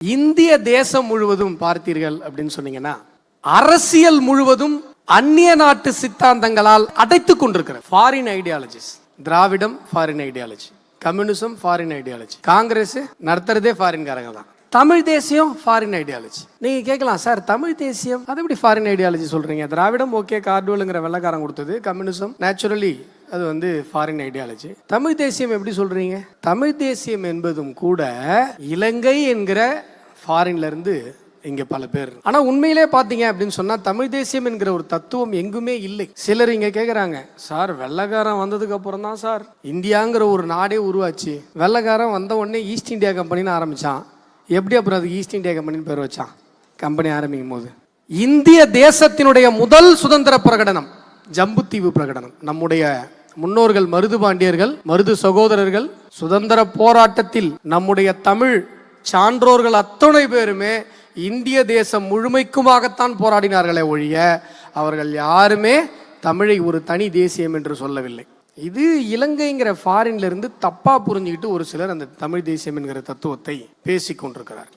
இந்திய தேசம் முழுவதும் பார்த்தீர்கள் அப்படின்னு சொன்னீங்கன்னா அரசியல் முழுவதும் அந்நிய நாட்டு சித்தாந்தங்களால் அடைத்துக் கொண்டிருக்கிறது. ஃபாரின் ஐடியாலஜிஸ், திராவிடம் foreign ideology, communism foreign ideology, Congress நடத்துறதே ஃபாரின்காரங்க தான். தமிழ் தேசியம் ஃபாரின் ஐடியாலஜி. நீங்க கேட்கலாம், சார் தமிழ் தேசியம் அது எப்படி ஃபாரின் ஐடியாலஜி சொல்றீங்க? திராவிடம் ஓகே, கார்டுவல்ங்கிற வெள்ளக்காரன் கொடுத்தது, கம்யூனிசம் நேச்சுரலி அது வந்து ஃபாரின் ஐடியாலஜி. தமிழ் தேசியம் எப்படி சொல்றீங்க? தமிழ் தேசியம் என்பதும் கூட இலங்கை என்கிற ஃபாரின்ல இருந்து இங்க பல பேர். ஆனா உண்மையிலே பாத்தீங்க அப்படின்னு சொன்னா தமிழ் தேசியம் என்கிற ஒரு தத்துவம் எங்குமே இல்லை. சிலர் இங்க கேக்குறாங்க, சார் வெள்ளக்காரன் வந்ததுக்கு அப்புறம் தான் சார் இந்தியாங்கிற ஒரு நாடே உருவாச்சு. வெள்ளக்காரன் வந்த உடனே ஈஸ்ட் இந்தியா கம்பெனின்னு ஆரம்பிச்சான். எப்படி அப்புறம் அதுக்கு ஈஸ்ட் இந்தியா கம்பெனின்னு பேர் வச்சான்? கம்பெனி ஆரம்பிக்கும் போது இந்திய தேசத்தினுடைய முதல் சுதந்திர பிரகடனம் ஜம்புத்தீவு பிரகடனம். நம்முடைய முன்னோர்கள் மருது பாண்டியர்கள், மருது சகோதரர்கள் சுதந்திர போராட்டத்தில் நம்முடைய தமிழ் சான்றோர்கள் அத்தனை பேருமே இந்திய தேசம் முழுமைக்குமாகத்தான் போராடினார்களே ஒழிய அவர்கள் யாருமே தமிழை ஒரு தனி தேசியம் என்று சொல்லவில்லை. இது இலங்கைங்கிற ஃபாரின்ல இருந்து தப்பா புரிஞ்சுக்கிட்டு ஒரு சிலர் அந்த தமிழ் தேசியம் என்கிற தத்துவத்தை பேசிக் கொண்டிருக்கிறார்.